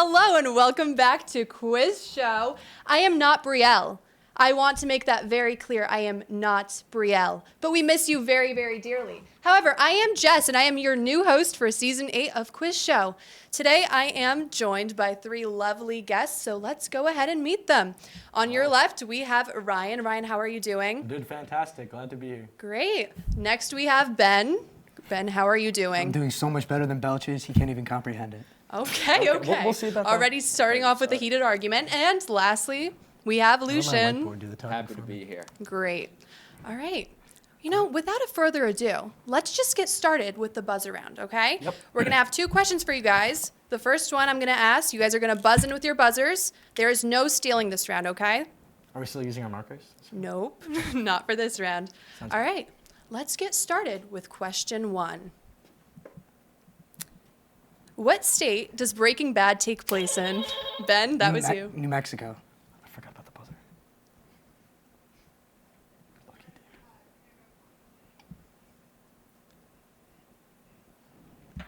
Hello and welcome back to Quiz Show. I am not Brielle. I want to make that very clear. I am not Brielle, but we miss you very, very dearly. However, I am Jess, and I am your new host for Season 8 of Quiz Show. Today, I am joined by three lovely guests, so let's go ahead and meet them. On your left, we have Ryan. Ryan, how are you doing? I'm doing fantastic. Glad to be here. Great. Next, we have Ben. Ben, how are you doing? I'm doing so much better than Belch's, he can't even comprehend it. Okay. We'll see about that. Already starting off with a heated argument. And lastly, we have Lucian. Happy to be here. Great. All right. You know, without a further ado, let's just get started with the buzz around, okay? Yep. We're going to have two questions for you guys. The first one I'm going to ask, you guys are going to buzz in with your buzzers. There is no stealing this round, okay? Are we still using our markers? Nope, not for this round. All right, let's get started with question one. What state does Breaking Bad take place in? Ben, that was you. New Mexico. I forgot about the buzzer. Lucky dude.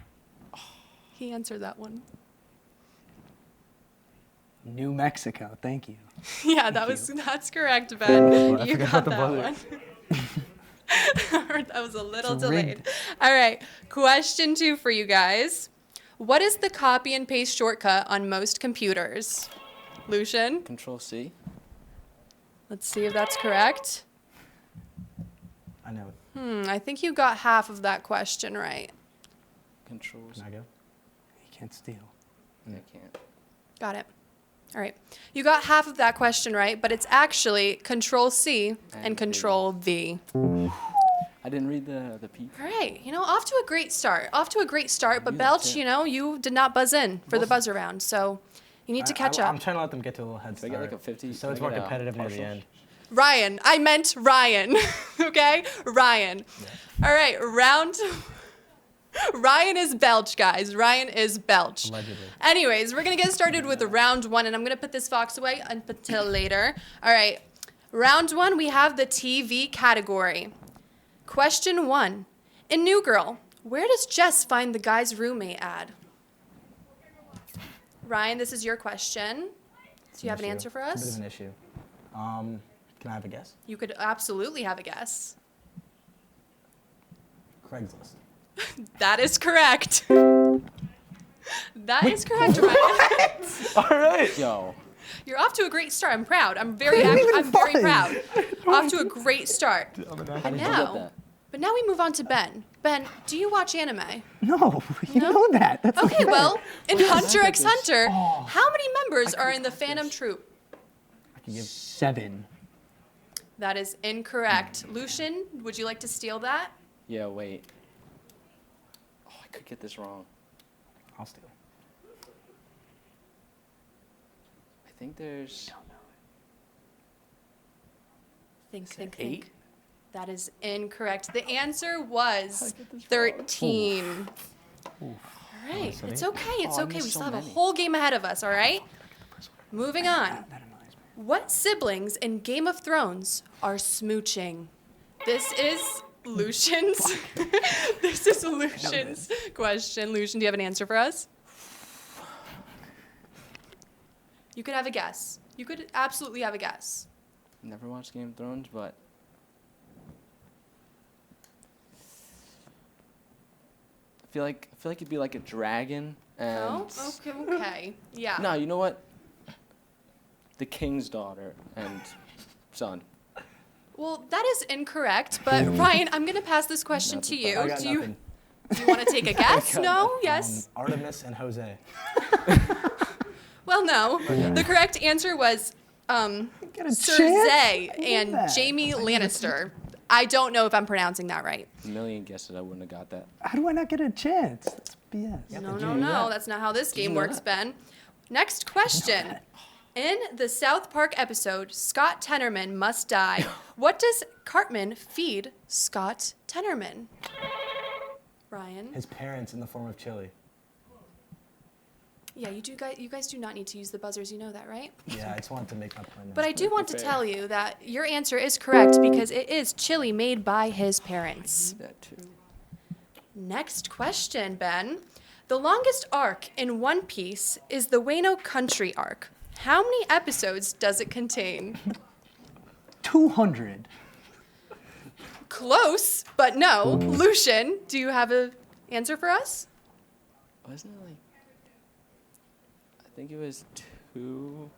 He answered that one. New Mexico, thank you. Yeah, that's correct, Ben. I You forgot got about the that one. That was a little It's delayed. rigged. All right, question two for you guys. What is the copy and paste shortcut on most computers? Lucian, Control C. let's see if that's correct. I know. I think you got half of that question right. Control C. Can I go? He can't steal. I can't. Got it. All right. You got half of that question right, but it's actually Control C and And Control V. I didn't read the P. All right. You know, off to a great start. But You Belch, did. you know, you did not buzz in for the buzzer round, so you need to catch I'm up. trying to let them get to a little head Can I start. get like a 50? So Can it's I more get a competitive near the partial? end. Ryan. I meant Ryan. Okay? Ryan. All right. Ryan is Belch, guys. Ryan is Belch. Allegedly. Anyways, we're going to get started with round one, and I'm going to put this fox away until later. All right. Round one, we have the TV category. Question one. In New Girl, where does Jess find the guy's roommate ad? Ryan, this is your question. Do you have an answer for It's a bit us? of an issue. Can I have a guess? You could absolutely have a guess. Craigslist. That is correct. That is correct, Ryan. All right. Yo. You're off to a great start. I'm proud. I'm very proud. Off to a great start. How did you Now, get that? but now we move on to Ben. Ben, do you watch anime? No, you No? know that. That's Okay, okay. well, in Hunter I x got this. Hunter, how many members are in the Phantom Troop? I can give 7. That is incorrect. Lucian, would you like to steal that? Yeah, wait. Oh, I could get this wrong. I'll steal. I think there's... Think. 8? That is incorrect. The answer was How'd I get this wrong? 13. All right, Silly. it's okay. It's Oh, I okay. We missed still so have a many. whole game ahead of us, all right? Moving on. That annoys me. What siblings in Game of Thrones are smooching? This is Lucian's. This is Lucian's question. Lucian, do you have an answer for us? You could have a guess. You could absolutely have a guess. Never watched Game of Thrones, but... I feel like it'd be like a dragon and... No? Okay. Yeah. No, you know what? The king's daughter and son. Well, that is incorrect, but Ryan, I'm going to pass this question to you. I got Do you nothing. want to take a guess? No? Yes? Artemis and Jose. Well, no. The correct answer was Get a Cersei chance? and that. Jaime Lannister. I don't know if I'm pronouncing that right. A million guesses, I wouldn't have got that. How do I not get a chance? That's BS. Yep. No, did no, you know no. that? That's not how this game know works, that? Ben. Next question. In the South Park episode, Scott Tenorman Must Die, what does Cartman feed Scott Tenorman? Ryan? His parents in the form of chili. Yeah, you guys do not need to use the buzzers. You know that, right? Yeah, I just wanted to make my point. But I do want to Fair. tell you that your answer is correct because it is chili made by his parents. That too. Next question, Ben. The longest arc in One Piece is the Wano Country arc. How many episodes does it contain? 200. Close, but no. Lucian, do you have an answer for us? Wasn't it like? I think it was 2.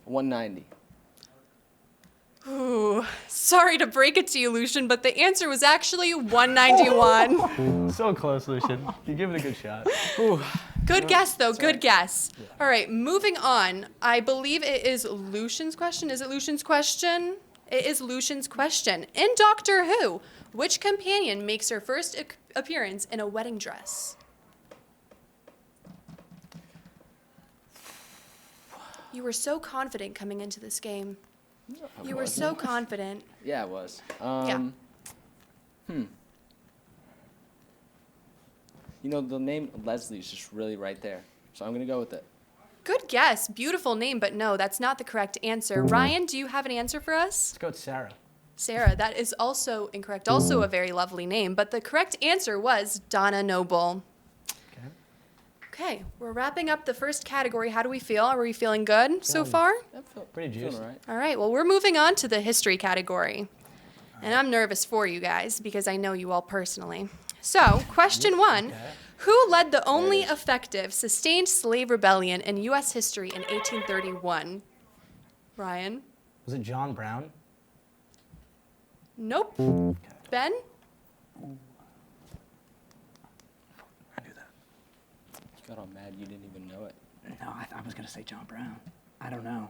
190. Ooh, sorry to break it to you, Lucian, but the answer was actually 191. So close, Lucian. You give it a good shot. Good guess, though. Good guess. All right, moving on. I believe it is Lucian's question. Is it Lucian's question? It is Lucian's question. In Doctor Who, which companion makes her first appearance in a wedding dress? You were so confident coming into this game. You were so confident. Yeah, it was. Yeah. You know, the name Leslie is just really right there. So I'm going to go with it. Good guess. Beautiful name, but no, that's not the correct answer. Ryan, do you have an answer for us? Let's go with Sarah. Sarah, that is also incorrect. Also a very lovely name, but the correct answer was Donna Noble. Okay. Okay, we're wrapping up the first category. How do we feel? Are we feeling good so Feeling- far? Pretty Feeling juicy. all right. All right, well, we're moving on to the history category. And I'm nervous for you guys because I know you all personally. So, question 1. Okay. Who led the only effective sustained slave rebellion in U.S. history in 1831? Ryan? Was it John Brown? Nope. Ben? I knew that. You got all mad you didn't even know it. No, I was going to say John Brown. I don't know.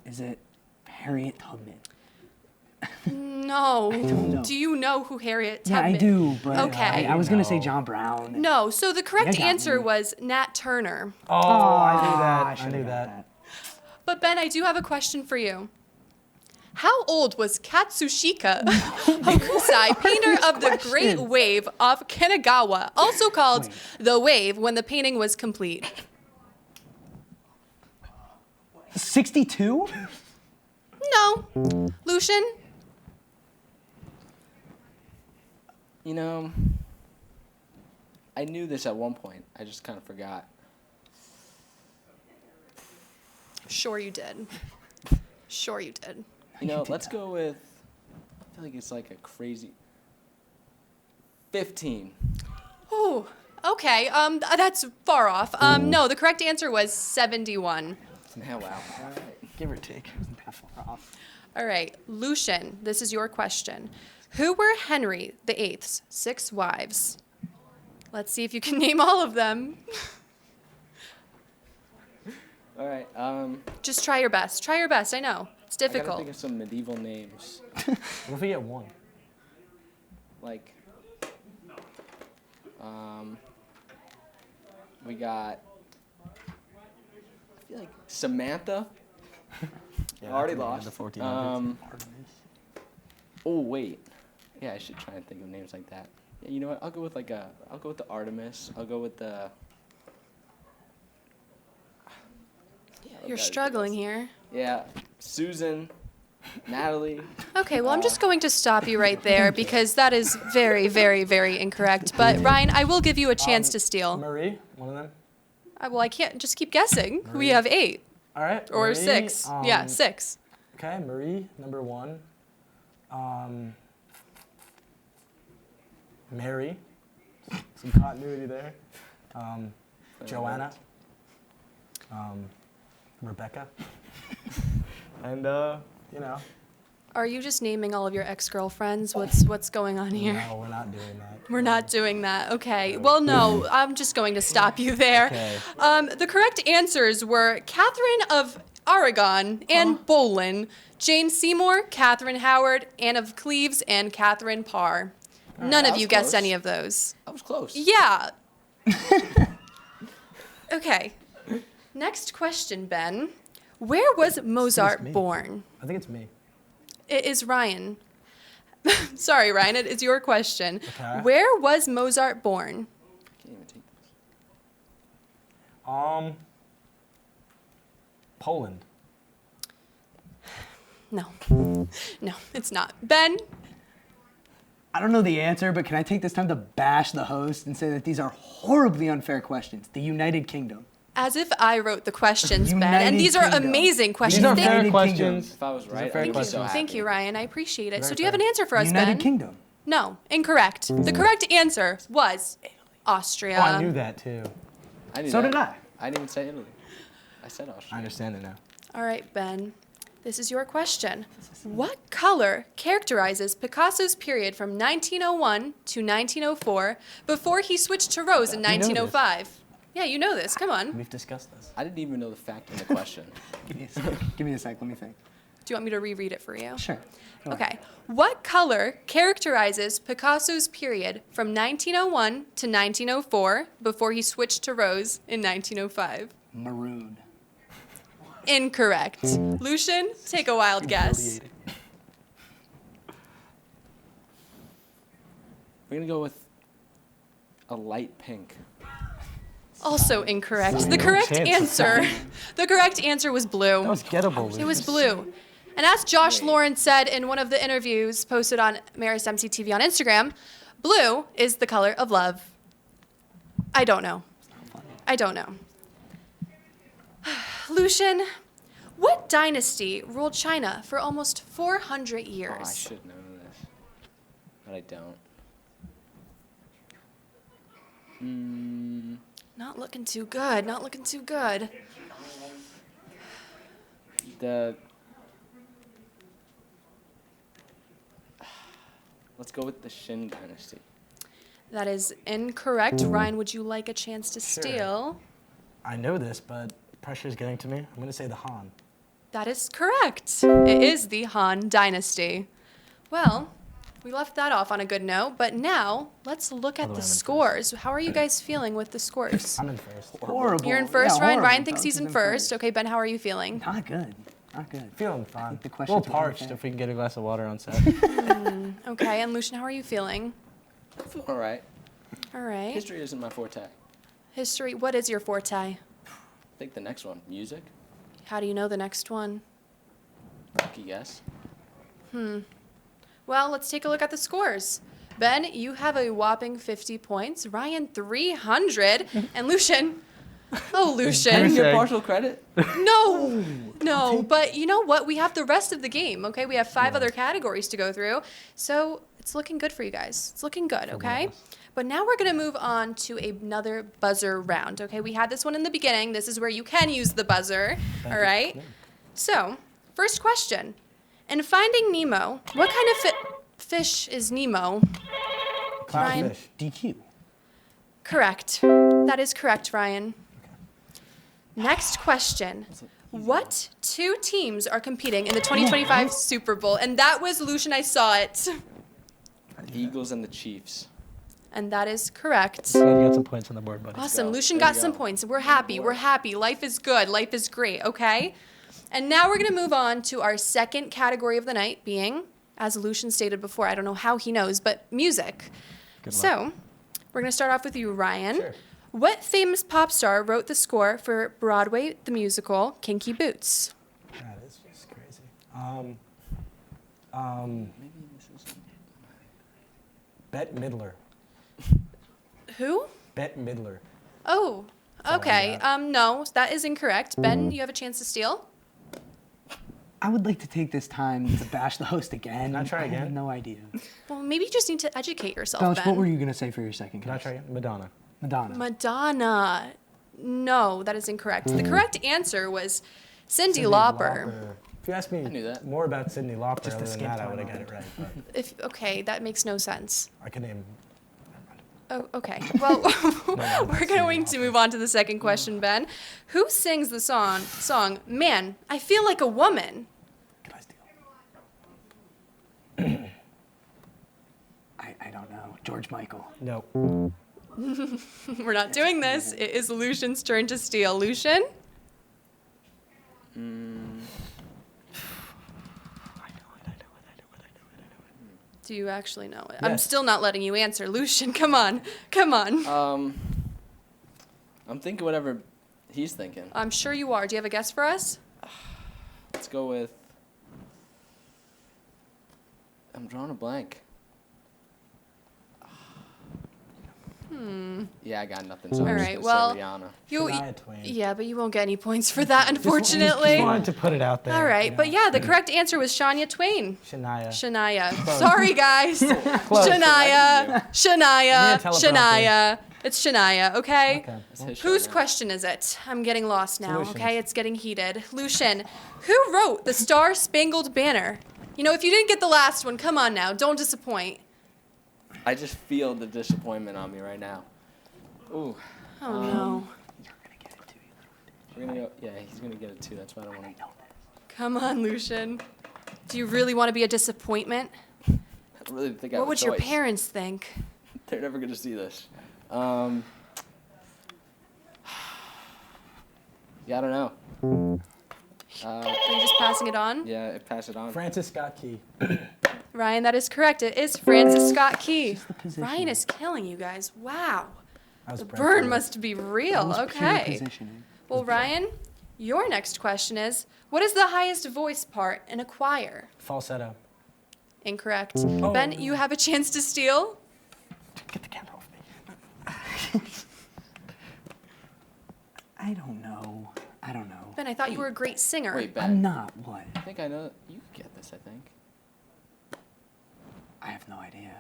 Is it Harriet Tubman? No. don't know. Do you know who Harriet Yeah, Tubman? I do, but Okay. I was going to say No. John Brown. No, so the correct You got answer me. was Nat Turner. Oh, I knew I that. I should've knew got that. But Ben, I do have a question for you. How old was Katsushika Hokusai, painter of the Great question. Wave of Kanagawa, also called Wait. The Wave, when the painting was complete? 62? No. Lucian? You know, I knew this at one point. I just kind of forgot. Sure you did. Sure you did. You know, let's go with, I feel like it's like a crazy 15. Oh, okay. That's far off. No, the correct answer was 71. Yeah, wow. Give or take. That far off. All right, Lucian, this is your question. Who were Henry VIII's 6 wives? Let's see if you can name all of them. All right. Just try your best. Try your best. I know. It's I gotta difficult. think of some medieval names. What if we get one? Like, we got, I feel like Samantha. I already lost. The 1400s. Artemis. Oh wait, yeah, I should try and think of names like that. Yeah, you know what? I'll go with the Artemis. I'll go with the. You're struggling here. Yeah, Susan, Natalie. Okay, well, I'm just going to stop you right there because that is very, very, very incorrect. But Ryan, I will give you a chance to steal. Marie, one of them. Well, I can't just keep guessing. We have 8 All right. or Marie, 6. Yeah, 6. Okay, Marie, number 1. Mary, some continuity there. Joanna. Rebecca. And you know. Are you just naming all of your ex-girlfriends? What's going on here? No, we're not doing that. We're not doing that. Okay. Well, no, I'm just going to stop you there. Okay. The correct answers were Catherine of Aragon, Anne Boleyn, Jane Seymour, Catherine Howard, Anne of Cleves, and Catherine Parr. None of that you was guessed close. any of those. I was close. Yeah. Okay. Next question, Ben. Where was Mozart me. born? I think it's me. It is Ryan. Sorry, Ryan, it is your question. Okay. Where was Mozart born? I can't even take this. Poland. No. No, it's not. Ben? I don't know the answer, but can I take this time to bash the host and say that these are horribly unfair questions? The United Kingdom. As if I wrote the questions, Ben. United And these are Kingdom. amazing questions. These are Thank- fair United questions. If I was right, fair I'd be so questions. happy. Thank you, Ryan. I appreciate it. Very So do you have an fair. answer for us, United Ben? Kingdom. No, incorrect. The correct answer was Austria. Oh, I knew that too. I knew So that. did I. I didn't even say Italy. I said I Austria. understand it now. All right, Ben. This is your question. What color characterizes Picasso's period from 1901 to 1904 before he switched to rose in You know this. 1905? Yeah, you know this. Come on. We've discussed this. I didn't even know the fact in the question. Give me a sec. Give me a sec. Let me think. Do you want me to reread it for you? Sure. Go ahead. Okay. What color characterizes Picasso's period from 1901 to 1904 before he switched to rose in 1905? Maroon. Incorrect. Lucian, take a wild guess. We're gonna go with a light pink. Also incorrect. The No correct chance. answer was blue. That was gettable. It was blue. And as Josh Lawrence said in one of the interviews posted on Maris MC TV on Instagram, blue is the color of love. I don't know. I don't know. Lucian, what dynasty ruled China for almost 400 Oh, I years? should know this, but I don't. Not looking too good. Not looking too good. Let's go with the Shin dynasty. That is incorrect. Ryan, would you like a chance to Sure. steal? I know this, but pressure is getting to me. I'm gonna say the Han. That is correct. It is the Han Dynasty. Well, we left that off on a good note, but now let's look By at the the way, I'm in scores. How are you guys feeling with the scores? I'm in first. Horrible. You're in first, Yeah, Ryan. horrible. Ryan thinks he's in Both first. Okay, Ben, how are you feeling? Not good. Not good. Feeling fine. the A questions little were parched. unfair. If we can get a glass of water on set. Okay, and Lucian, how are you feeling? I feel all right. All right. History isn't my forte. History, what is your forte? I think the next one, music. How do you know the next one? Lucky guess. Well, let's take a look at the scores. Ben, you have a whopping 50 points. Ryan, 300. And Lucian, oh, Can we Lucian. get partial credit? No, but you know what? We have the rest of the game, okay? We have 5 other categories to go through. So it's looking good for you guys. It's looking good, okay? But now we're going to move on to another buzzer round, okay? We had this one in the beginning. This is where you can use the buzzer, all right? So, first question. In Finding Nemo, what kind of fish is Nemo? Ryan? Clownfish. DQ. Correct. That is correct, Ryan. Next question. What 2 teams are competing in the 2025 Super Bowl? And that was Lucian, I saw it. The Eagles and the Chiefs. And that is correct. Glad you got some points on the board, buddy. Awesome. go. Lucian There got you some go. points. We're happy. We're happy. Life is good. Life is great, okay? And now we're going to move on to our second category of the night, being, as Lucian stated before, I don't know how he knows, but music. Good luck. So, we're going to start off with you, Ryan. Sure. What famous pop star wrote the score for Broadway the musical Kinky Boots? That is just crazy. Maybe this is. Bette Midler. Who? Bette Midler. Oh, all I okay. got. No, that is incorrect. Ben, you have a chance to steal. I would like to take this time to bash the host again. Can I try I have again? no idea. Well, maybe you just need to educate yourself, Josh, Ben. what were you gonna say for your second Can I guess? try again? Madonna. Madonna. Madonna. No, that is incorrect. The correct answer was Cyndi Lauper. If you asked me I knew that. more about Cyndi Lauper, Just other than escape that, I time would have got on it it. right. But Okay, that makes no sense. I could name. Oh, okay. Well, we're going to move on to the second question, Ben. Who sings the song Man, I Feel Like a Woman? Can I steal? I don't know. George Michael. No. We're not doing this. It is Lucian's turn to steal. Lucian? Do you actually know it? I'm Yes. still not letting you answer. Lucian, come on. Come on. I'm thinking whatever he's thinking. I'm sure you are. Do you have a guess for us? Let's go with. I'm drawing a blank. Yeah, I got nothing. So All I'm just right, gonna well, say Rihanna. Shania Twain. Yeah, but you won't get any points for that, unfortunately. Just wanted to put it out there. All right, you but know. yeah, the correct answer was Shania Twain. Shania. Shania. Sorry, guys. Close. Shania. Shania. Need a teleprompter. Shania. It's Shania, okay? Okay. Let's hit Whose Shania. question is it? I'm getting lost now, Lucian's. okay? It's getting heated. Lucian, who wrote the Star Spangled Banner? You know, if you didn't get the last one, come on now, don't disappoint. I just feel the disappointment on me right now. Ooh. Oh no. We're gonna go. Yeah, he's gonna get it too. That's why I don't want to. Come on, Lucian. Do you really want to be a disappointment? I really think I have What a would your choice. parents think? They're never gonna see this. Yeah, I don't know. Are you just passing it on? Yeah, pass it on. Francis Scott Key. Ryan, that is correct. It is Francis Scott Key. the position. Ryan is killing you guys. Wow. I was The bred burn for it. must be real. Pure Okay. positioning. Well, Ryan, your next question is, what is the highest voice part in a choir? Falsetto. Incorrect. Oh. Ben, you have a chance to steal. Get the camera off me. I don't know. Ben, I thought you were a great singer. Wait, Ben. I'm not. What? I think I know. You could get this. I think. I have no idea.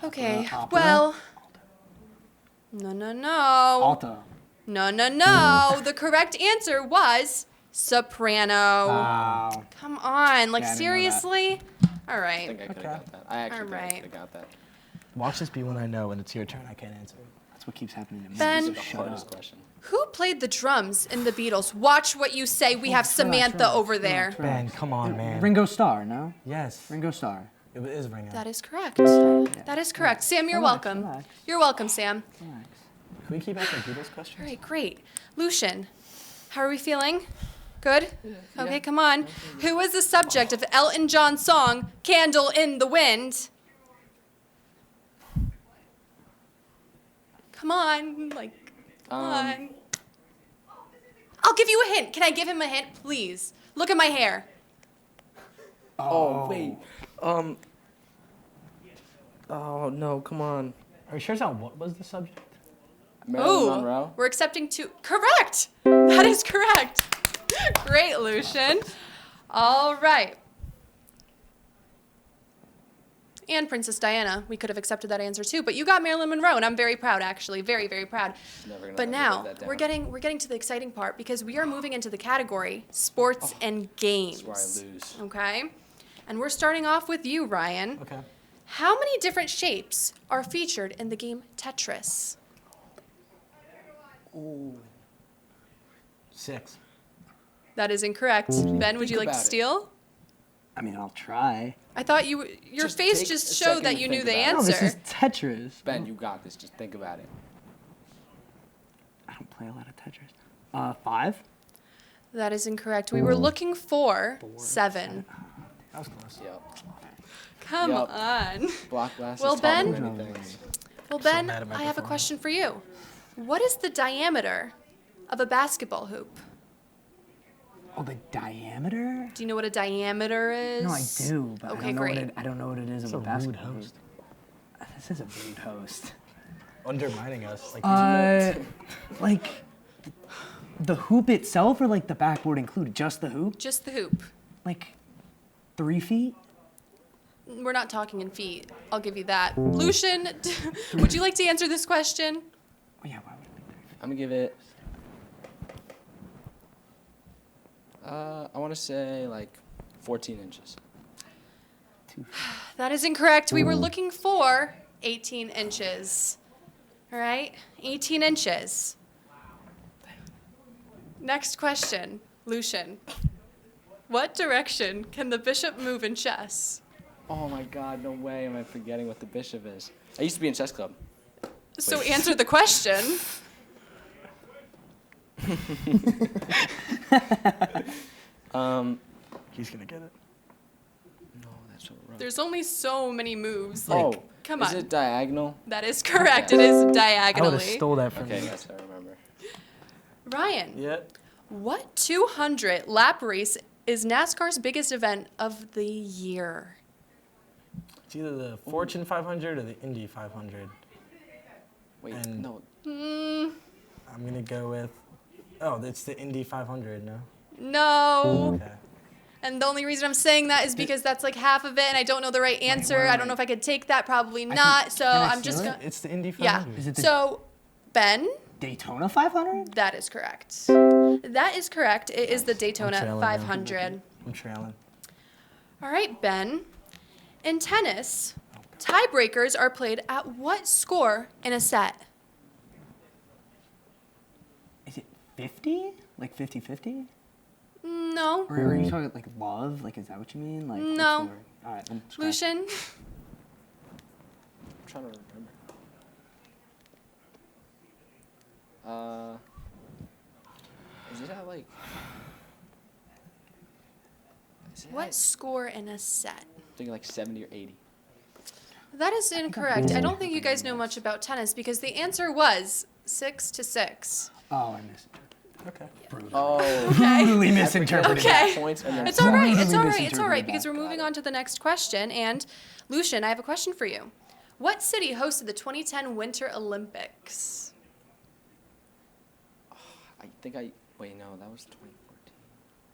Okay. Opera? Well. No. Alto. No. The correct answer was soprano. Wow. Come on. Like, Yeah, I didn't know that. seriously? All I right. think I could have Okay. got that. I actually think I Alright. could have got that. Watch this be when I know when it's your turn. I can't answer. That's what keeps happening to me. Ben. This So is the shut hardest up. question. Who played the drums in the Beatles? Watch what you say. We have Samantha over there. Ben, come on, man. Ringo Starr, no? Yes. Ringo Starr. It is Ringo. That is correct. That is correct. Sam, you're Relax, welcome. relax. You're welcome, Sam. Relax. Can we keep asking Beatles questions? All right, great. Lucian, how are we feeling? Good? Okay, come on. Who was the subject of Elton John's song, Candle in the Wind? Come on, come on. I'll give you a hint. Can I give him a hint, please? Look at my hair. Oh wait. Oh no! Come on. Are you sure it's not what was the subject? Marilyn Monroe. We're accepting two. Correct! That is correct. Great, Lucian. All right. And Princess Diana. We could have accepted that answer too, but you got Marilyn Monroe, and I'm very proud, actually. Very, very proud. Never gonna But let me now live that we're down. getting to the exciting part because we are moving into the category sports and games. That's where I lose. Okay? And we're starting off with you, Ryan. Okay. How many different shapes are featured in the game Tetris? 6. That is incorrect. Ben, would you like to about it. steal? I mean, I'll try. I thought your Just face take just a showed second that to you knew think the about it. No, this answer. is Tetris. Ben, you got this. Just think about it. I don't play a lot of Tetris. 5? That is incorrect. We were looking for 7. That was close. Yep. Come Yup. on. Block blast. Well, is taught me Ben? many things. Well, Ben, mad at my I have a performance. question for you. What is the diameter of a basketball hoop? Oh, the diameter? Do you know what a diameter is? No, I do, but Okay, I don't know great. what I don't know what it is It's of a a rude basketball host. hoop. This is a rude host. Undermining us. Like, Like the hoop itself, or like the backboard included? Just the hoop? Just the hoop. Like 3 feet? We're not talking in feet. I'll give you that. Lucian, would you like to answer this question? Oh yeah, why would it be 3 feet? I'm gonna give it. I want to say like 14 inches. That is incorrect. We were looking for 18 inches. All right? 18 inches. Next question, Lucian. What direction can the bishop move in chess? Oh my God! No way am I forgetting what the bishop is. I used to be in chess club. So Wait. answer the question. he's gonna get it. No, that's so wrong. There's only so many moves. Like, come on. Is it diagonal? That is correct. It is I would have diagonally. stole that from Okay, you. yes, I remember. Ryan, Yeah. what 200 lap race is NASCAR's biggest event of the year? It's either the Fortune 500 or the Indy 500. Wait, And- no. I'm gonna go with. Oh, it's the Indy 500. No. No. Okay. And the only reason I'm saying that is because that's like half of it, and I don't know the right answer. I don't know if I could take that. Probably not. So can I I'm just steal gonna. It's the Indy Yeah. 500. Is it the So, Ben, Daytona 500? that is correct. That is correct. It is the Daytona trailing now. 500. I'm trailing. All right, Ben. In tennis, tiebreakers are played at what score in a set? Is it 50? Like 50-50? No. Or are you talking like love? Like, is that what you mean? Like, what's No. the word? All right, then scratch. Lucian? I'm trying to remember. Is it at like? Is it What at, score in a set? I'm thinking like 70 or 80. That is incorrect. I don't think you guys know much about tennis because the answer was 6-6. Oh, I missed it. Okay. Oh. Okay. Brutally misinterpreted. Okay. Points and then It's all right. It's Totally all right. It's all misinterpreted right because that. we're moving on to the next question. And Lucian, I have a question for you. What city hosted the 2010 Winter Olympics? I think I wait. No, that was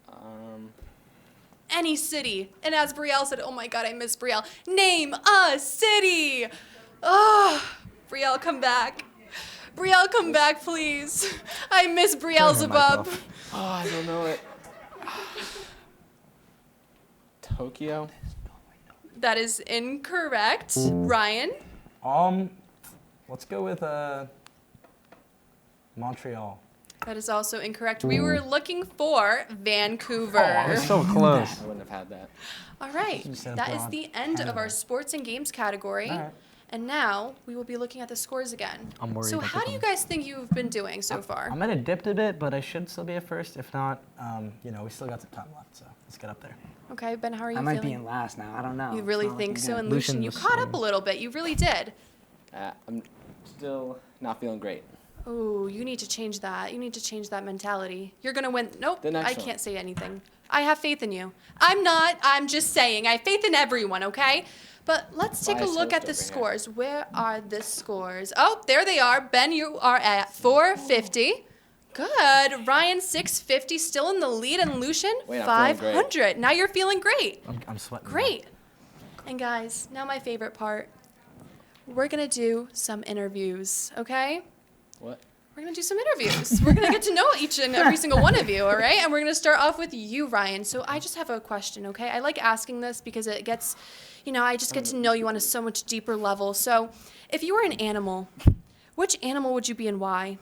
2014. Any city. And as Brielle said, oh my God, I miss Brielle. Name a city. Oh, Brielle, come back. Brielle, come back, please. I miss Brielle Turn her mic Zabub. off. Oh, I don't know it. Tokyo. That is incorrect. Ryan? Let's go with Montreal. That is also incorrect. We were looking for Vancouver. Oh, so close. I wouldn't have had that. All right, You said that is abroad. the end of our sports and games category. All right. And now we will be looking at the scores again. I'm worried So about how this do you one. guys think you've been doing so far? I might have dipped a bit, but I should still be at first. If not, we still got some time left, so let's get up there. Okay, Ben, how are you I might feeling? be in last now. I don't know. You It's really not think looking so? good. And Lucian, Lucian you was caught up saying- a little bit. You really did. I'm still not feeling great. Oh, you need to change that. You need to change that mentality. You're going to win. Nope, The next I one. can't say anything. I have faith in you. I'm not. I'm just saying. I have faith in everyone, okay? But let's take a Biased look at host the over here. scores. Where are the scores? Oh, there they are. Ben, you are at 450. Good. Ryan, 650, still in the lead. And Lucian, Wait, I'm feeling 500. Now you're feeling great. I'm sweating. now. Great. And guys, now my favorite part. We're going to do some interviews, okay? What? We're going to do some interviews. We're going to get to know each and every single one of you, all right? And we're going to start off with you, Ryan. So I just have a question, okay? I like asking this because it gets, I just get to know you on a so much deeper level. So if you were an animal, which animal would you be and why?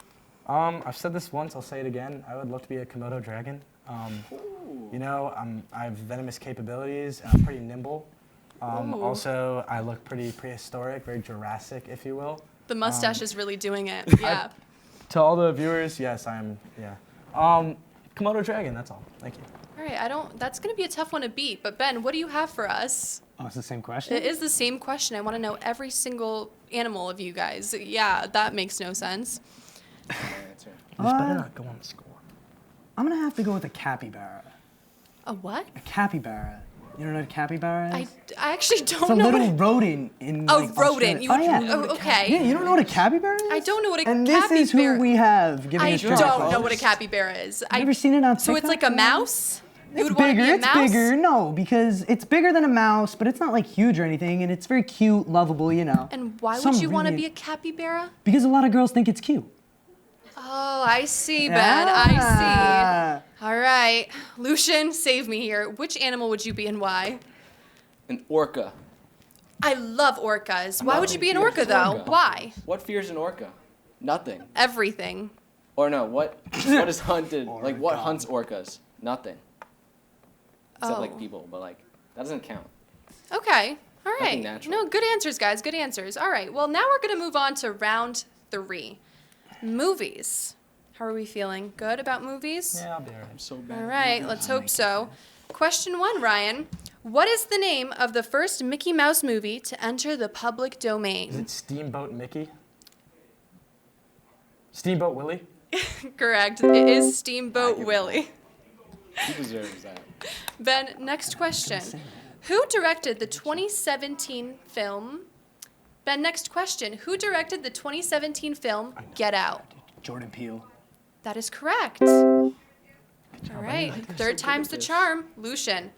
I've said this once, I'll say it again. I would love to be a Komodo dragon. I have venomous capabilities, and I'm pretty nimble. Ooh. Also, I look pretty prehistoric, very Jurassic, if you will. The mustache is really doing it. Yeah. To all the viewers, yes, I'm, yeah. Komodo dragon, that's all. Thank you. All right, that's going to be a tough one to beat. But Ben, what do you have for us? Oh, it's the same question? It is the same question. I want to know every single animal of you guys. Yeah, that makes no sense. My answer. You just better not go on the score. I'm going to have to go with a capybara. A what? A capybara. You don't know what a capybara I is? actually don't It's a know little what rodent in Oh, like, rodent. Australia. You Oh, would- yeah. oh, okay. Yeah, you don't know what a capybara is? I don't know what a And this is capybara- who we have giving I us don't trivia. know what a capybara is. Never seen it on So it's like a TikTok? mouse? You It's would wanna bigger. be a It's mouse? bigger. No, because it's bigger than a mouse, but it's not like huge or anything, and it's very cute, lovable, And why Some would you want to really- be a capybara? Because a lot of girls think it's cute. Oh, I see, Ben. I Ah. see. All right. Lucian, save me here. Which animal would you be and why? An orca. I love orcas. Why would you be an orca, Fierce though? orca. Why? What fears an orca? Nothing. Everything. Or no, what is hunted? Like what Orca. hunts orcas? Nothing. Except Oh. like people, but like that doesn't count. Okay. All right. Nothing natural. No, good answers, guys. Good answers. All right. Well, now we're going to move on to round 3. Movies. How are we feeling? Good about movies? Yeah, I'll be all right. I'm so bad. All right. Let's hope so. Question 1, Ryan. What is the name of the first Mickey Mouse movie to enter the public Is domain? it Steamboat Mickey? Steamboat Willie? Correct. It is Steamboat Willie. He deserves that. Ben, next question. Who directed the 2017 film Ben, next question. Who directed the 2017 film Get Out? Jordan Peele. That is correct. All right, I'm so third good time's at the this. charm. Lucian,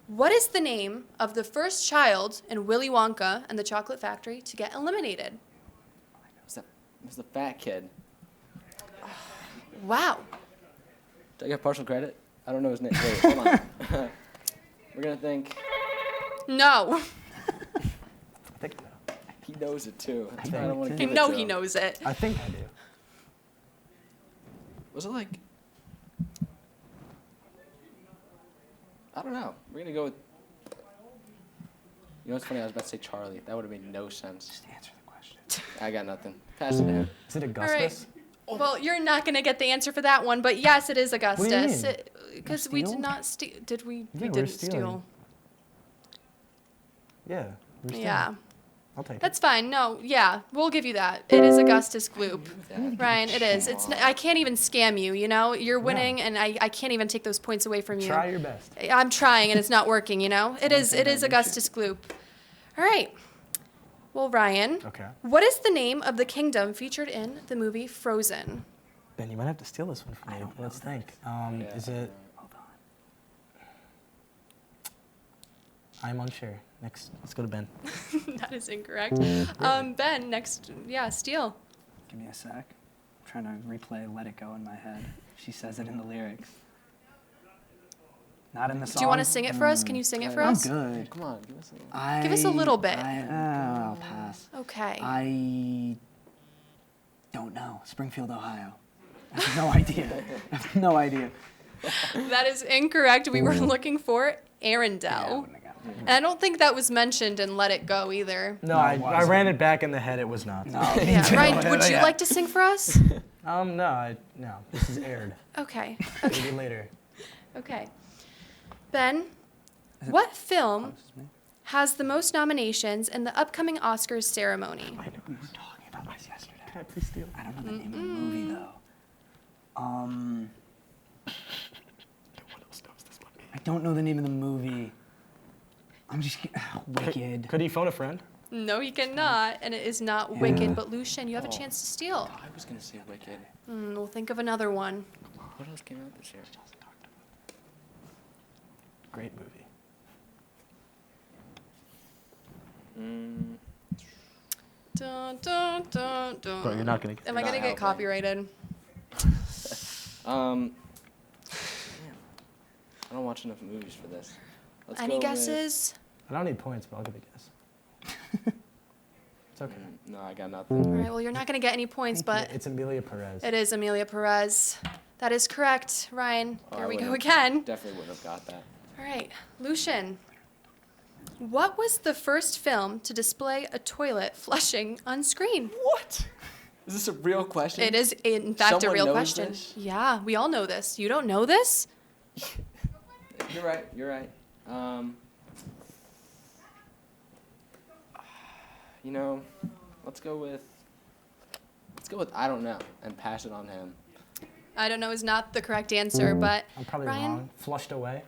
what is the name of the first child in Willy Wonka and the Chocolate Factory to get eliminated? It was the fat kid. Wow. Do I get partial credit? I don't know his name. Wait, hold on. We're gonna think No. I think I know. he knows it too. That's why I think don't want to too. I give it know to he him. knows it. I think I do. Was it like? I don't know. We're gonna go with. You know what's funny? I was about to say Charlie. That would have made no sense. Just answer the question. I got nothing. Pass it to him. Is it All right. Augustus? Well, you're not going to get the answer for that one, but yes, it is Augustus. mean? Because we did Steal? not steal. Did we? Yeah, We we're didn't stealing. steal. Yeah. we're still- Yeah. I'll take it. That's fine. No, yeah, we'll give you that. It is Augustus Gloop. Ryan, it is. I can't even scam you, you know? You're winning, and I can't even take those points away from you. Try your best. I'm trying, and it's not working, you know? It is Augustus Gloop. All right. Well, Ryan, Okay. what is the name of the kingdom featured in the movie Frozen? Ben, you might have to steal this one from me. Let's think. Is it? Hold on. I'm unsure. Next, let's go to Ben. That is incorrect. Ben, next, steal. Give me a sec. I'm trying to replay Let It Go in my head. She says it in the lyrics. Not in the song. Do you want to sing it for us? Can you sing it for I'm us? good. Come on, give us a little. Give us a little bit. I'll pass. Okay. I don't know. Springfield, Ohio. I have no idea. I have no idea. That is incorrect. We were looking for Yeah, I Arendelle. wouldn't have gotten it. And I don't think that was mentioned in Let It Go either. No, No, I it ran wasn't. it back in the head. It was not. No, Yeah, Ryan, would you Yeah. like to sing for us? No. This is aired. Okay. Maybe later. Okay. Ben, what film This is me. has the most nominations in the upcoming Oscars ceremony? We were talking about this yesterday. Can I please steal? I don't know the name of the movie though. I don't know the name of the movie. I'm just Wicked. Could he phone a friend? No, you cannot, and it is not Wicked. But Lucian, you have a chance to steal. I was gonna say Wicked. We'll think of another one. What else came out this year? Great movie. Dun, dun, dun, dun. Bro, you're not gonna get. Am I Not gonna get helping. copyrighted? Damn. I don't watch enough movies for this. Let's Any go with- guesses? I don't need points, but I'll give a guess. It's okay. No, I got All nothing. right. Well, you're not gonna get any points, but It's Amelia Perez. it is Amelia Perez. That is correct, Ryan. Oh, There I we go would've- again. Definitely wouldn't have got that. All right, Lucian. What was the first film to display a toilet flushing on screen? What? Is this a real question? It is, in fact, a Someone real knows question. this? Yeah, we all know this. You don't know this? You're right. You're right. You know, let's go with I don't know and pass it on to him. I don't know is not the correct answer, but I'm probably Ryan, wrong. Flushed away.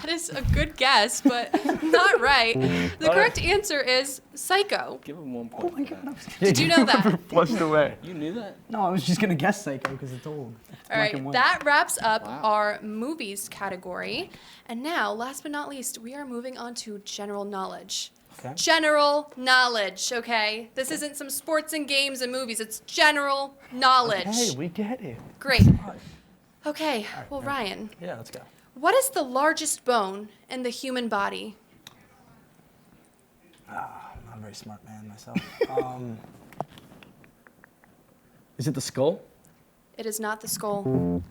that is a good guess, but not right. The correct answer is Psycho. Give him 1 Oh point. my for god. that. Did you know that? Flushed away. You knew that? No, I was just gonna guess Psycho because it's old. It's All black and right, white. that wraps up Wow. our movies category. And now, last but not least, we are moving on to general knowledge. Okay. General knowledge, okay? This isn't some sports and games and movies, it's general knowledge. Hey, we get it. Great. Okay, well, Ryan, Yeah, let's go. what is the largest bone in the human body? I'm not a very smart man myself. Is it the skull? It is not the skull.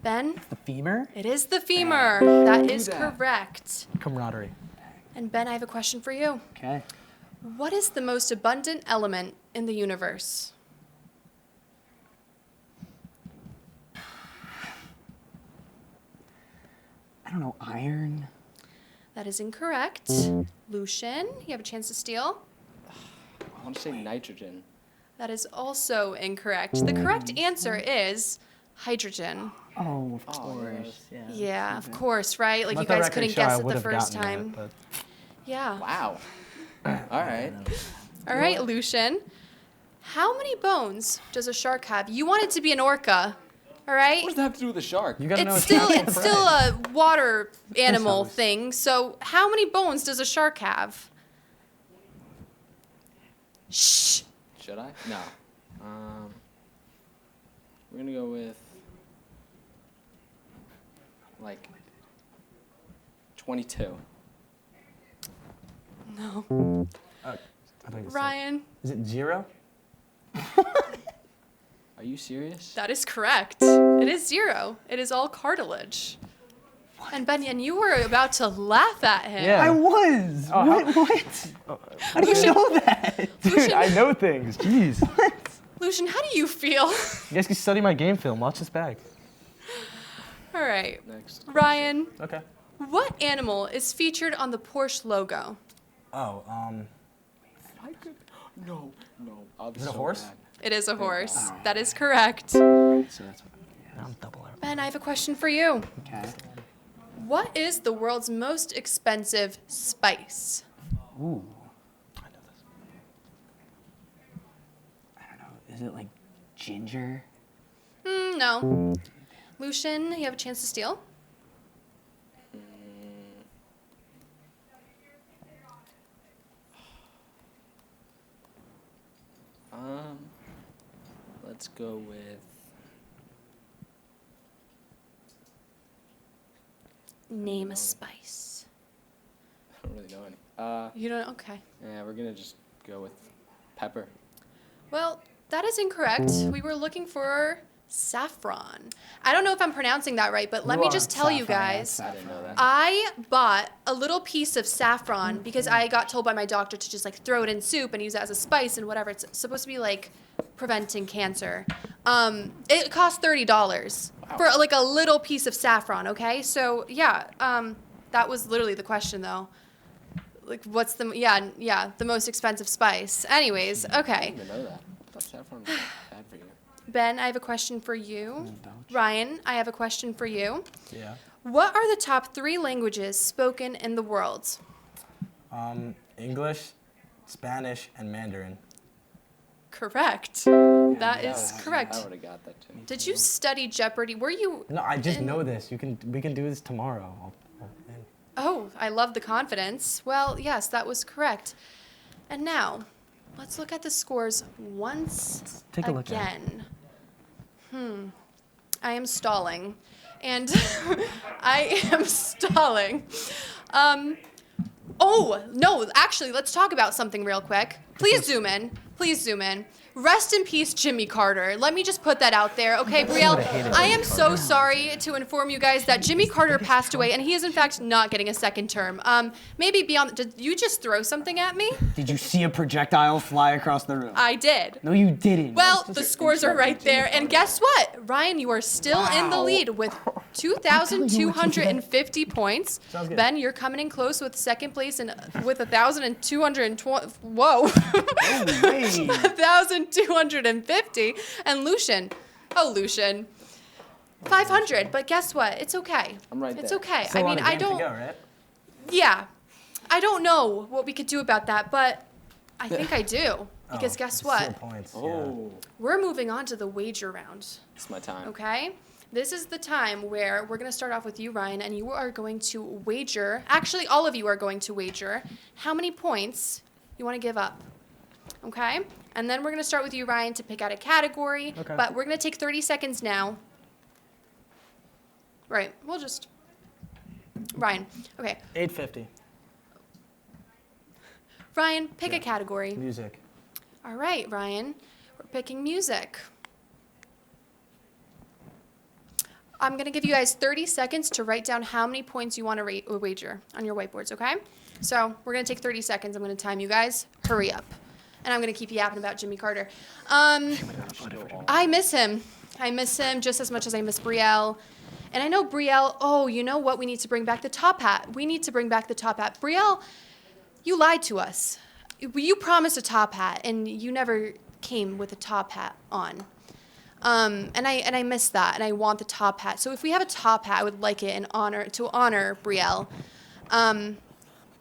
Ben, The femur. it is the femur. That is that. correct. Camaraderie. And Ben, I have a question for you. Okay. What is the most abundant element in the universe? I don't know. Iron. That is incorrect. Lucian, you have a chance to steal. I want to say nitrogen. That is also incorrect. The correct answer is hydrogen. Oh, of Oh, course. Yeah. Yeah, of course, right? Like Let you the guys record couldn't show I guess it the would've first gotten time. that, but Yeah. Wow. All right. All right, Lucian. How many bones does a shark have? You want it to be an orca, all right? What does that have to do with the shark? You gotta know It's its still natural it's prey. still a water animal knows. thing. So how many bones does a shark have? Shh. Should I? No. We're gonna go with like 22. No. I think it's Ryan, Is it 0? Are you serious? that is correct. It is 0. It is all cartilage. And Benyon, you were about to laugh at him. Yeah. I was. Oh, What? How do you know that? Dude, I know things. Jeez. Lucian, how do you feel? You guys can study my game film. Watch this bag. All right. Next. Ryan, Okay. what animal is featured on the Porsche logo? Oh, I could. No. I'll be Is it a so horse? bad. It is a horse. That is correct. So that's what. I'm double R. Ben, I have a question for you. Okay. What is the world's most expensive spice? Ooh. I know this. I don't know. Is it like ginger? No. Lucian, you have a chance to steal. Let's go with. Name a spice. I don't really know any. You don't? Okay. Yeah, we're gonna just go with pepper. Well, that is incorrect. We were looking for saffron. I don't know if I'm pronouncing that right, but let me just tell you guys. I didn't know that. I bought a little piece of saffron because I got told by my doctor to just like throw it in soup and use it as a spice and whatever. It's supposed to be like preventing cancer. It cost $30 for like a little piece of saffron. Okay, so yeah, that was literally the question though. Like, what's the the most expensive spice? Anyways, I okay. didn't even know that. I thought saffron was bad for you. Ben, I have a question for you. Ryan, I have a question for you. Yeah. What are the top 3 languages spoken in the world? English, Spanish, and Mandarin. Correct. That is correct. I would have got that too. Did you study Jeopardy? Were you? No, I just know this. We can do this tomorrow. Oh, I love the confidence. Well, yes, that was correct. And now, let's look at the scores once Take a look at it. again. I am stalling. And I am stalling. Oh, no, actually, let's talk about something real quick. Please zoom in. Please zoom in. Rest in peace, Jimmy Carter. Let me just put that out there, okay, Brielle? I am so sorry to inform you guys that Jimmy Carter passed away, and he is in fact not getting a second term. Maybe beyond. Did you just throw something at me? Did you see a projectile fly across the room? I did. No, you didn't. Well, the scores are right there, and guess what? Ryan, you are still in the lead with 2,250 points. Sounds good. Ben, you're coming in close with second place and with 1,220. Whoa. Oh, wait. 1,250. And Lucian, 500. But guess what? It's okay. I'm right It's there. okay. Still I a mean, lot of I game to don't. go, right? Yeah, I don't know what we could do about that, but I think I do. Because Oh, guess it's what? still points. Oh, We're moving on to the wager round. it's my time. Okay? This is the time where we're going to start off with you, Ryan, and you are going to wager. Actually, all of you are going to wager how many points you want to give up. Okay? And then we're going to start with you, Ryan, to pick out a category. Okay. But we're going to take 30 seconds now. Right. We'll just. Ryan. Okay. 850. Ryan, pick a category. Music. All right, Ryan. We're picking music. I'm going to give you guys 30 seconds to write down how many points you want to wager on your whiteboards, okay? So we're going to take 30 seconds. I'm going to time you guys. Hurry up. And I'm going to keep yapping about Jimmy Carter. I miss him. I miss him just as much as I miss Brielle. And I know Brielle, oh, you know what? We need to bring back the top hat. We need to bring back the top hat. Brielle, you lied to us. You promised a top hat, and you never came with a top hat on. And I miss that, and I want the top hat. So if we have a top hat, I would like it to honor Brielle.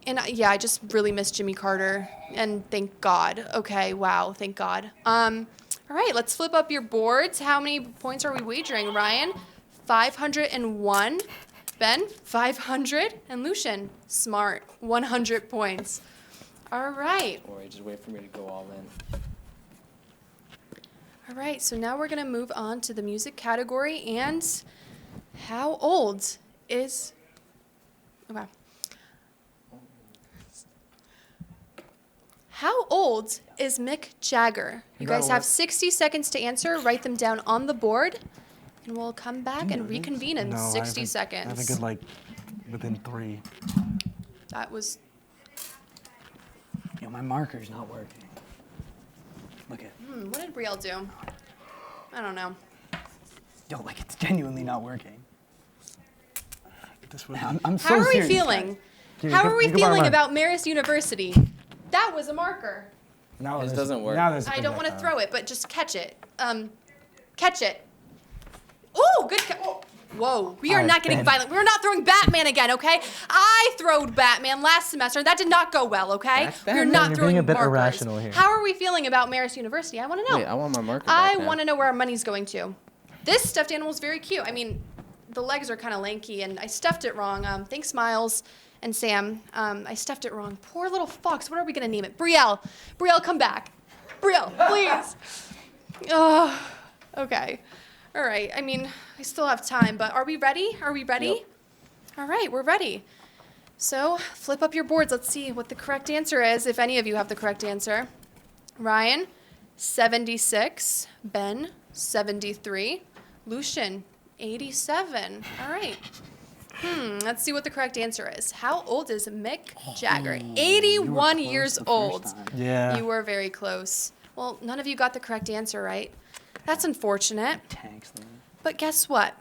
And yeah, I just really miss Jimmy Carter. And thank God. Okay, wow, thank God. All right, let's flip up your boards. How many points are we wagering, Ryan? 501. Ben, 500. And Lucian, smart, 100 points. All right. Or just wait for me to go all in. All right, so now we're going to move on to the music category. And how old is... Okay. How old is Mick Jagger? You guys have 60 seconds to answer. Write them down on the board, and we'll come back and reconvene in 60 seconds. I have a good, like, within 3. That was... Yo, my marker's not working. Look at. what did Brielle do? I don't know. Yo, like it's genuinely not working. This was, I'm so How are we serious, feeling? Here, How you are we can borrow feeling mine. about Marist University? That was a marker. Now This there's- doesn't work. Now there's a I don't want to projectile. throw it, but just catch it. Catch it. Ooh, good. Whoa, we are All right, not getting Ben. violent. We're not throwing Batman again, okay? I throwed Batman last semester, and that did not go well, okay? That's We're Batman. not You're throwing being a bit markers. irrational here. How are we feeling about Marist University? I want to know. Wait, I want my marker I back now. want to know where our money's going to. This stuffed animal is very cute. I mean, the legs are kind of lanky, and I stuffed it wrong. Thanks, Miles and Sam. I stuffed it wrong. Poor little fox. What are we going to name it? Brielle. Brielle, come back. Brielle, please. Oh, okay. All right. I mean, I still have time, but are we ready? Are we ready? Yep. All right, we're ready. So flip up your boards. Let's see what the correct answer is, if any of you have the correct answer. Ryan, 76. Ben, 73. Lucian, 87. All right. Let's see what the correct answer is. How old is Mick Jagger? 81 close years the first old. time. Yeah. You were very close. Well, none of you got the correct answer right. That's unfortunate. Tanks, Lily. But guess what?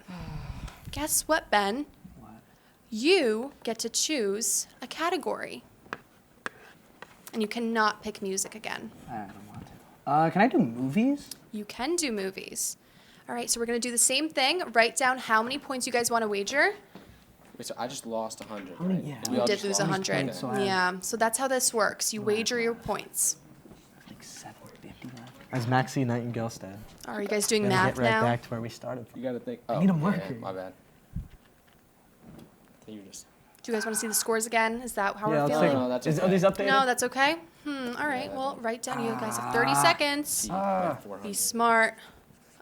Guess what, Ben? What? You get to choose a category. And you cannot pick music again. I don't want to. Can I do movies? You can do movies. All right, so we're going to do the same thing. Write down how many points you guys want to wager. Wait, so I just lost 100, How many- right? yeah. We You all did just lose lost? 100. points, so I have- Yeah, so that's how this works. You wager your points. Like 750 left. As Maxie Nightingale-Stead. Are you guys doing Gotta math get right now? back to where we started from. You gotta think. I Oh, need a yeah, marker. my bad. I think you just. Do you guys want to see the scores again? Is that how we're let's feeling? take- No, that's Are okay. these updated? No, that's okay. All right. Well, write down. You guys have 30 seconds. See, I have 400. Be smart.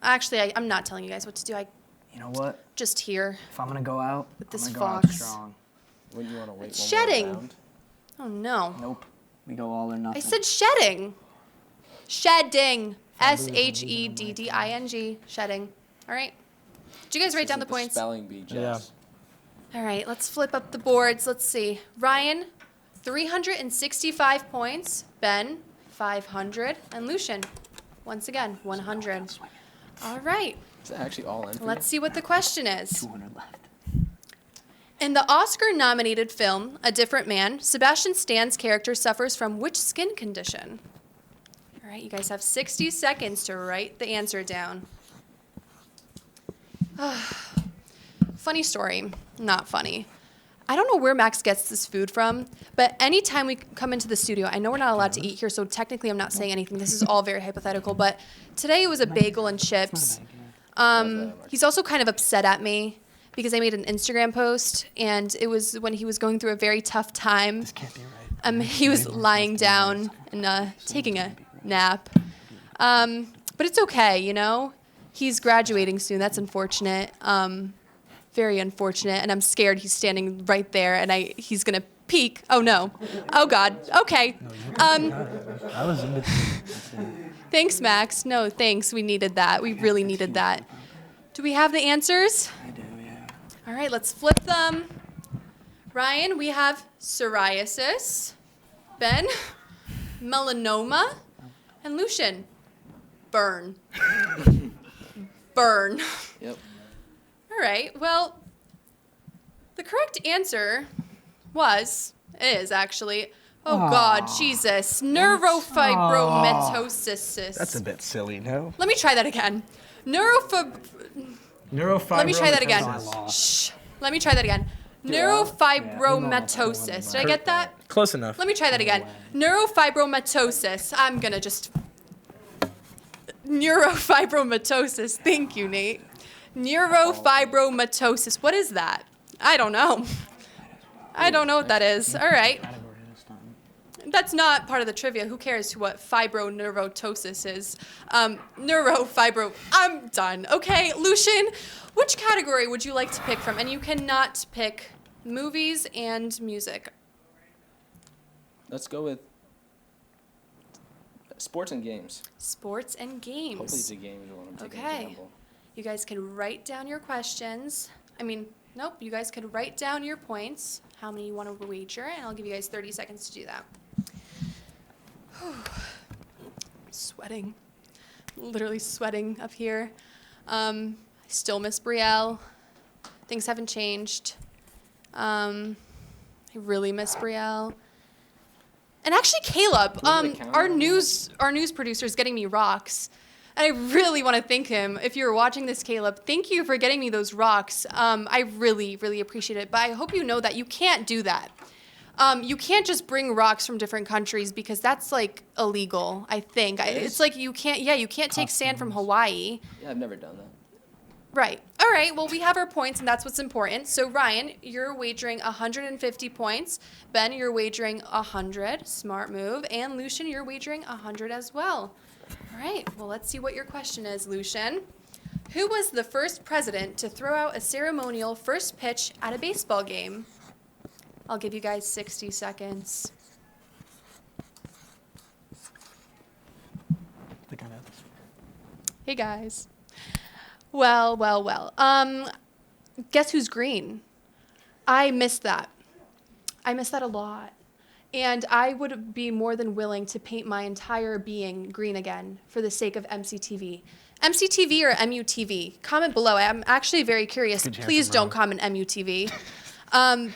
Actually, I'm not telling you guys what to do. I You know what? just here. If I'm gonna go out, With I'm this gonna go out fox. strong. Wouldn't you want to wait It's one shedding. more round? Oh no. Nope. We go all or nothing. I said shedding. Shedding. SHEDDING. Shedding. All right. Did you guys write down the Isn't points? Spelling bee, Jess. All right. Let's flip up the boards. Let's see. Ryan, 365 points. Ben, 500. And Lucian, once again, 100. All right. Is that actually all in? for Let's you? see what the question is. 200 left. In the Oscar-nominated film A Different Man, Sebastian Stan's character suffers from which skin condition? All right, you guys have 60 seconds to write the answer down. Funny story, not funny. I don't know where Max gets this food from, but anytime we come into the studio, I know we're not allowed to eat here, so technically I'm not saying anything. This is all very hypothetical, but today it was a bagel and chips. He's also kind of upset at me because I made an Instagram post, and it was when he was going through a very tough time. This can't be right. He was lying down and taking a nap. But it's okay, you know? He's graduating soon. That's unfortunate. Very unfortunate. And I'm scared he's standing right there, and he's going to peek. Oh, no. Oh, God. Okay. I was in between. Thanks, Max. No, thanks. We needed that. We really needed that. Do we have the answers? I do, yeah. All right, let's flip them. Ryan, we have psoriasis. Ben, melanoma. And Lucian, burn. Burn. Yep. All right, well, the correct answer is actually, oh God, Jesus, neurofibromatosis. That's a bit silly, no? Let me try that again. Neurofibromatosis. Let me try that again. I lost. Shh. Let me try that again. Neurofibromatosis. Did I get that? Close enough. Let me try that again. Neurofibromatosis. I'm gonna just. Neurofibromatosis. Thank you, Nate. Neurofibromatosis. What is that? I don't know. I don't know what that is. All right. That's not part of the trivia. Who cares what fibroneurotosis is? Neurofibro. I'm done. Okay, Lucian, which category would you like to pick from? And you cannot pick movies and music. Let's go with sports and games. Sports and games. Hopefully it's a game is what I'm taking Okay. a gamble. You guys can write down your questions. Nope. You guys can write down your points, how many you want to wager, and I'll give you guys 30 seconds to do that. Sweating. Literally sweating up here. I still miss Brielle. Things haven't changed. I really miss Brielle. And actually, Caleb, our news producer is getting me rocks. And I really want to thank him. If you're watching this, Caleb, thank you for getting me those rocks. I really, really appreciate it. But I hope you know that you can't do that. You can't just bring rocks from different countries because that's like illegal, I think. It's like you can't take sand from Hawaii. Yeah, I've never done that. Right. All right. Well, we have our points, and that's what's important. So, Ryan, you're wagering 150 points. Ben, you're wagering 100. Smart move. And Lucian, you're wagering 100 as well. All right. Well, let's see what your question is, Lucian. Who was the first president to throw out a ceremonial first pitch at a baseball game? I'll give you guys 60 seconds. I think I know this. Hey, guys. Well. Guess who's green? I missed that. I miss that a lot. And I would be more than willing to paint my entire being green again for the sake of MCTV. MCTV or MUTV? Comment below. I'm actually very curious. Good chance Please I'm don't wrong. comment MUTV.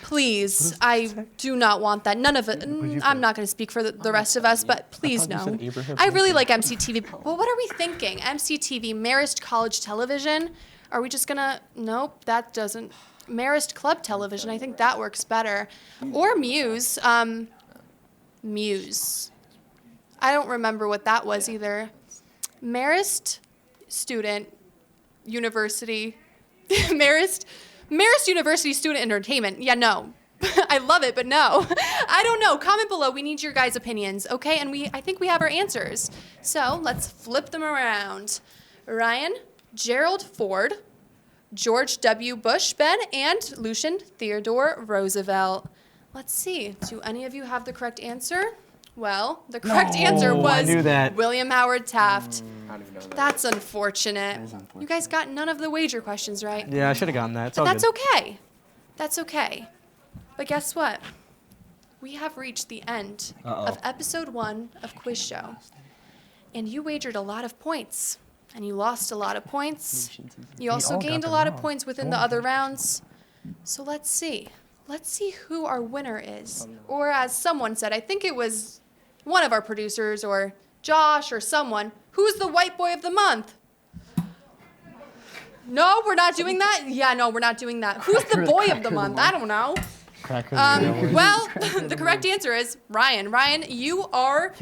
Please, I do not want that. None of it. I'm not going to speak for the rest of us, but please thought you no. said Abraham I really Lincoln. like MCTV. But what are we thinking? MCTV, Marist College Television? Are we just going to? Nope, that doesn't. Marist Club Television. I think that works better. Or Muse. Muse. I don't remember what that was either. Marist Student University. Marist University Student Entertainment. Yeah, no. I love it, but no. I don't know. Comment below. We need your guys' opinions, okay? And I think we have our answers. So let's flip them around. Ryan, Gerald Ford, George W. Bush, Ben, and Lucian Theodore Roosevelt. Let's see. Do any of you have the correct answer? Well, the correct answer I was knew that. William Howard Taft. I don't even know that. That's unfortunate. That is unfortunate. You guys got none of the wager questions right. Yeah, I should have gotten that. It's But all that's good. okay. That's okay. But guess what? We have reached the end of episode 1 of Quiz Show. And you wagered a lot of points. And you lost a lot of points. You also all got gained a them lot of wrong. points within the other rounds. So let's see. Let's see who our winner is. Or as someone said, I think it was one of our producers or Josh or someone, who's the white boy of the month? No, we're not doing that? Yeah, no, we're not doing that. Who's the boy of the month? I don't know. Well, the correct answer is Ryan. Ryan, you are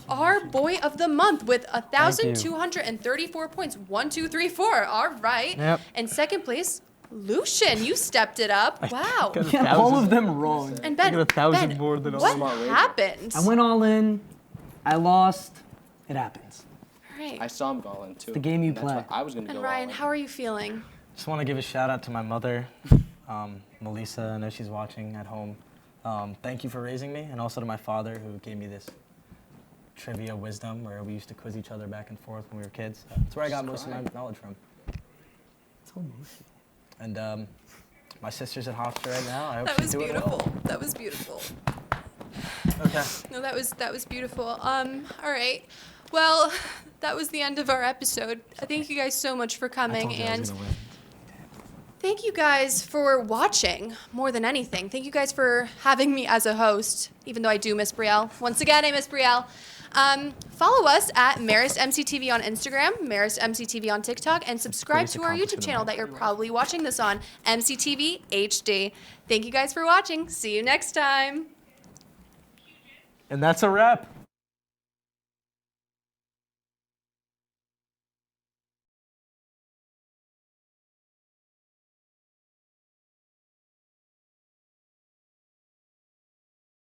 our boy of the month with 1,234 points. 1, 2, 3, 4. All right. Yep. And second place, Lucian. You stepped it up. Wow. got Yeah, all of them wrong. And Ben, I got 1,000 Ben, more than all what of them. happened? I went all in. I lost. It happens. All right. I saw him go all in too. the game you and that's play. why I was gonna And go Ryan, all in. how are you feeling? Just want to give a shout out to my mother, Melissa. I know she's watching at home. Thank you for raising me, and also to my father who gave me this trivia wisdom where we used to quiz each other back and forth when we were kids. That's where I got most of my knowledge from. It's so emotional. And my sister's at Hofstra right now. I hope That she's was doing beautiful. well. That was beautiful. Okay. No, that was beautiful. All right. Well, that was the end of our episode. Thank you guys so much for I coming, told you I was and gonna win. thank you guys for watching more than anything. Thank you guys for having me as a host, even though I do miss Brielle. Once again, I miss Brielle. Follow us at Marist MCTV on Instagram, Marist MCTV on TikTok, and subscribe Police to our YouTube accomplishment channel that you're probably watching this on, MCTV HD. Thank you guys for watching. See you next time. And that's a wrap.